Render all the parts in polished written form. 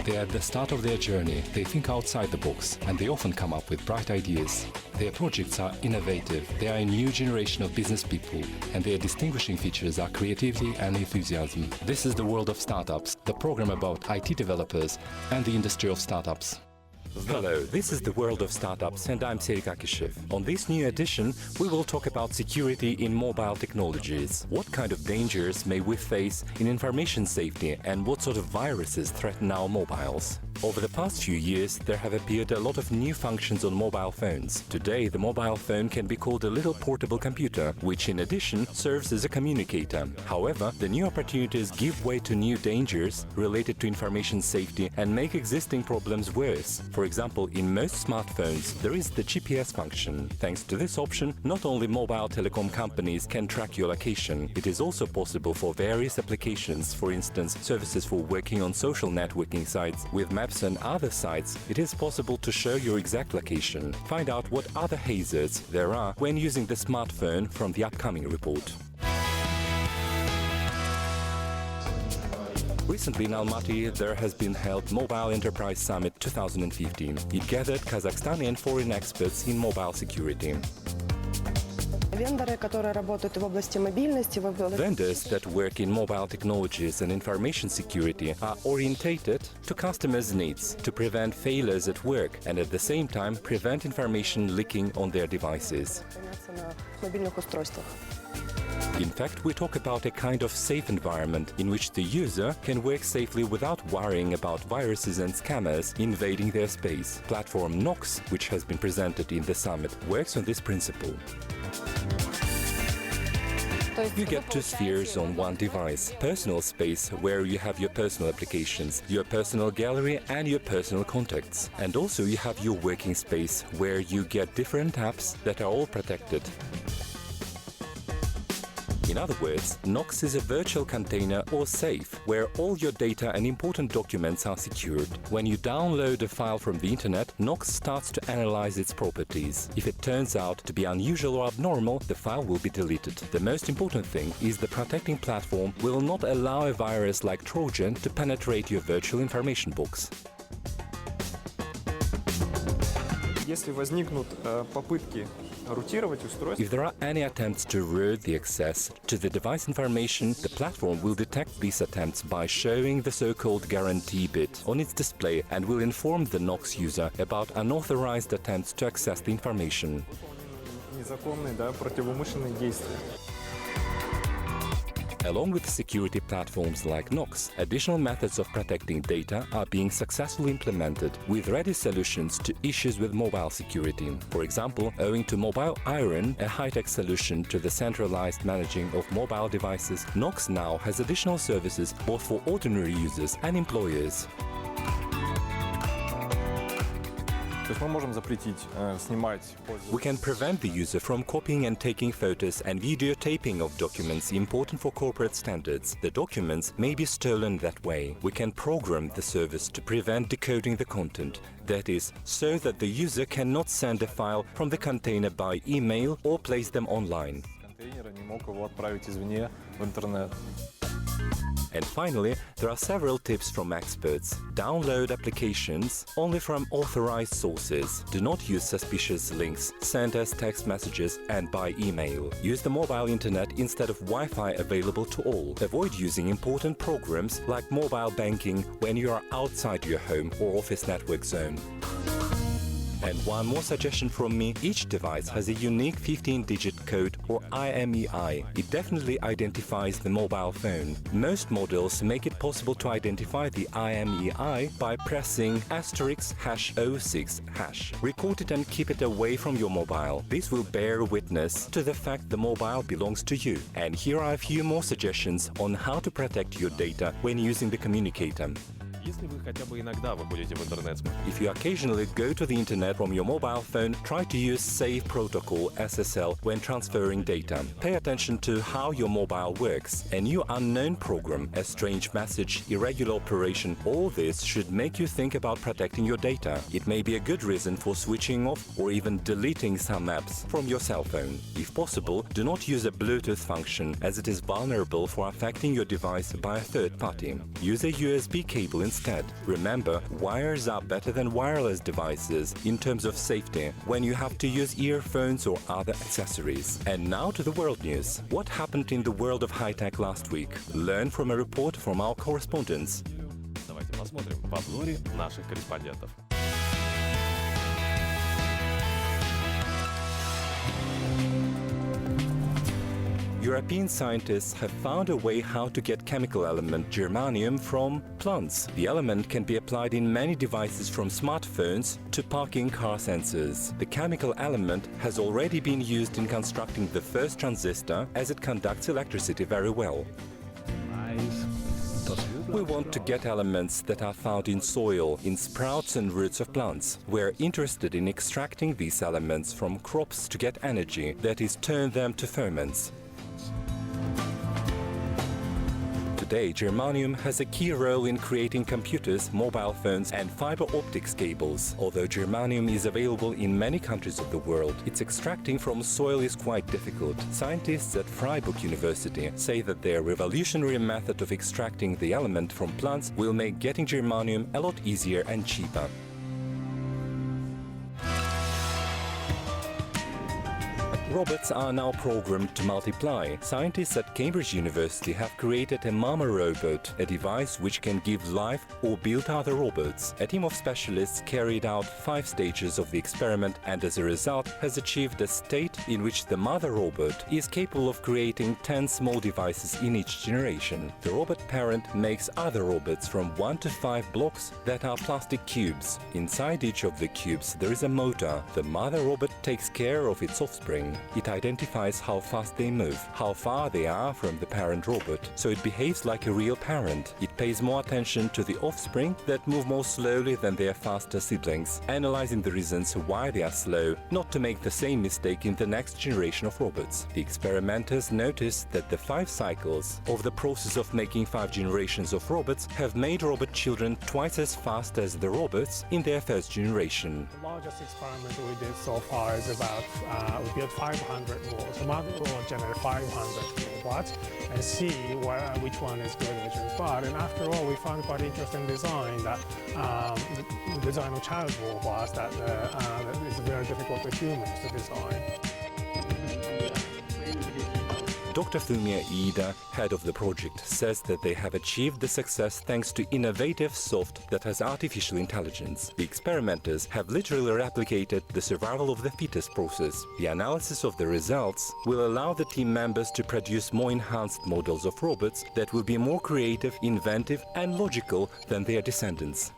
They are at the start of their journey, they think outside the box, and they often come up with bright ideas. Their projects are innovative, they are a new generation of business people, and their distinguishing features are creativity and enthusiasm. This is the world of startups, the program about IT developers and the industry of startups. Hello, this is the World of Startups and I'm Sergey Kakishev. On this new edition, we will talk about security in mobile technologies. What kind of dangers may we face in information safety and what sort of viruses threaten our mobiles? Over the past few years, there have appeared a lot of new functions on mobile phones. Today, the mobile phone can be called a little portable computer, which in addition serves as a communicator. However, the new opportunities give way to new dangers related to information safety and make existing problems worse. For example, in most smartphones, there is the GPS function. Thanks to this option, not only mobile telecom companies can track your location, it is also possible for various applications, for instance, services for working on social networking sites. With maps and other sites, it is possible to show your exact location. Find out what other hazards there are when using the smartphone from the upcoming report. Recently in Almaty, there has been held Mobile Enterprise Summit 2015. It gathered Kazakhstani and foreign experts in mobile security. Vendors that work in mobile technologies and information security are orientated to customers' needs to prevent failures at work and at the same time prevent information leaking on their devices. In fact, we talk about a kind of safe environment in which the user can work safely without worrying about viruses and scammers invading their space. Platform Nox, which has been presented in the summit, works on this principle. You get two spheres on one device. Personal space, where you have your personal applications, your personal gallery and your personal contacts. And also you have your working space, where you get different apps that are all protected. In other words, Nox is a virtual container or safe, where all your data and important documents are secured. When you download a file from the internet, Nox starts to analyze its properties. If it turns out to be unusual or abnormal, the file will be deleted. The most important thing is the protecting platform will not allow a virus like Trojan to penetrate your virtual information box. If there are any attempts to route the access to the device information, the platform will detect these attempts by showing the so-called guarantee bit on its display and will inform the Nox user about unauthorized attempts to access the information. Along with security platforms like Nox, additional methods of protecting data are being successfully implemented with ready solutions to issues with mobile security. For example, owing to Mobile Iron, a high-tech solution to the centralized managing of mobile devices, Nox now has additional services both for ordinary users and employers. We can prevent the user from copying and taking photos and videotaping of documents important for corporate standards. The documents may be stolen that way. We can program the service to prevent decoding the content. That is, so that the user cannot send a file from the container by email or place them online. And finally, there are several tips from experts. Download applications only from authorized sources. Do not use suspicious links, send as text messages and by email. Use the mobile internet instead of Wi-Fi available to all. Avoid using important programs like mobile banking when you are outside your home or office network zone. And one more suggestion from me, each device has a unique 15-digit code or IMEI. It definitely identifies the mobile phone. Most models make it possible to identify the IMEI by pressing *#06#. Record it and keep it away from your mobile. This will bear witness to the fact the mobile belongs to you. And here are a few more suggestions on how to protect your data when using the communicator. If you occasionally go to the internet from your mobile phone, try to use Safe Protocol SSL when transferring data. Pay attention to how your mobile works. A new unknown program, a strange message, irregular operation, all this should make you think about protecting your data. It may be a good reason for switching off or even deleting some apps from your cell phone. If possible, do not use a Bluetooth function as it is vulnerable for affecting your device by a third party. Use a USB cable instead. Remember, wires are better than wireless devices in terms of safety when you have to use earphones or other accessories. And now to the world news. What happened in the world of high-tech last week? Learn from a report from our correspondents. Давайте посмотрим в обзоре наших корреспондентов. European scientists have found a way how to get chemical element germanium from plants. The element can be applied in many devices from smartphones to parking car sensors. The chemical element has already been used in constructing the first transistor as it conducts electricity very well. We want to get elements that are found in soil, in sprouts and roots of plants. We're interested in extracting these elements from crops to get energy, that is, turn them to ferments. Today, germanium has a key role in creating computers, mobile phones and fiber optics cables. Although germanium is available in many countries of the world, its extracting from soil is quite difficult. Scientists at Freiburg University say that their revolutionary method of extracting the element from plants will make getting germanium a lot easier and cheaper. Robots are now programmed to multiply. Scientists at Cambridge University have created a mama rowboat, a device which can give life or build other robots. A team of specialists carried out 5 stages of the experiment and as a result has achieved a state in which the mother robot is capable of creating 10 small devices in each generation. The robot parent makes other robots from 1 to 5 blocks that are plastic cubes. Inside each of the cubes there is a motor. The mother robot takes care of its offspring. It identifies how fast they move, how far they are from the parent robot, so it behaves like a real parent. It pays more attention to the offspring that move more slowly than their faster siblings, analyzing the reasons why they are slow, not to make the same mistake in the next generation of robots. The experimenters noticed that the 5 cycles of the process of making 5 generations of robots have made robot children twice as fast as the robots in their first generation. The largest experiment we did so far is about, we built 500 volts. The mother will generate 500 watts and see which one is good, which is bad. And after all, we found quite interesting design that the design of child robots that is very difficult for humans to design. Dr. Fumia Iida, head of the project, says that they have achieved the success thanks to innovative soft that has artificial intelligence. The experimenters have literally replicated the survival of the fetus process. The analysis of the results will allow the team members to produce more enhanced models of robots that will be more creative, inventive and logical than their descendants.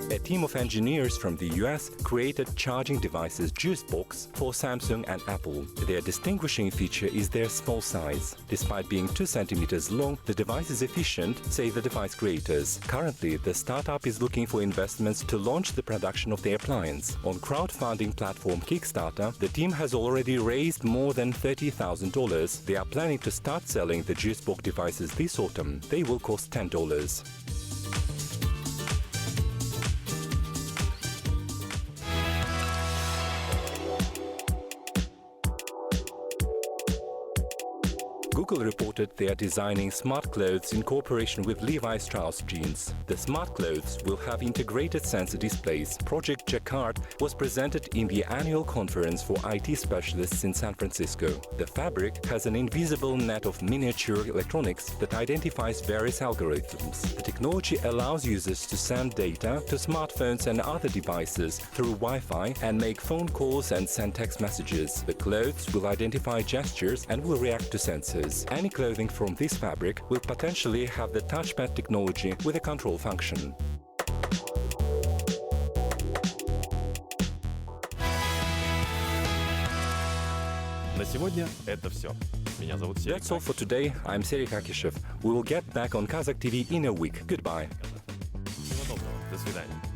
A team of engineers from the US created charging devices Juicebox for Samsung and Apple. Their distinguishing feature is their small size. Despite being 2 centimeters long, the device is efficient, say the device creators. Currently, the startup is looking for investments to launch the production of the appliance. On crowdfunding platform Kickstarter, the team has already raised more than $30,000. They are planning to start selling the Juicebox devices this autumn. They will cost $10. Google reported they are designing smart clothes in cooperation with Levi Strauss jeans. The smart clothes will have integrated sensor displays. Project Jacquard was presented in the annual conference for IT specialists in San Francisco. The fabric has an invisible net of miniature electronics that identifies various algorithms. The technology allows users to send data to smartphones and other devices through Wi-Fi and make phone calls and send text messages. The clothes will identify gestures and will react to sensors. Any clothing from this fabric will potentially have the touchpad technology with a control function. На сегодня это все. Меня зовут Серик. That's all for today. I'm Serик Akishev. We will get back on Kazakh TV in a week. Goodbye. Всего доброго. До свидания.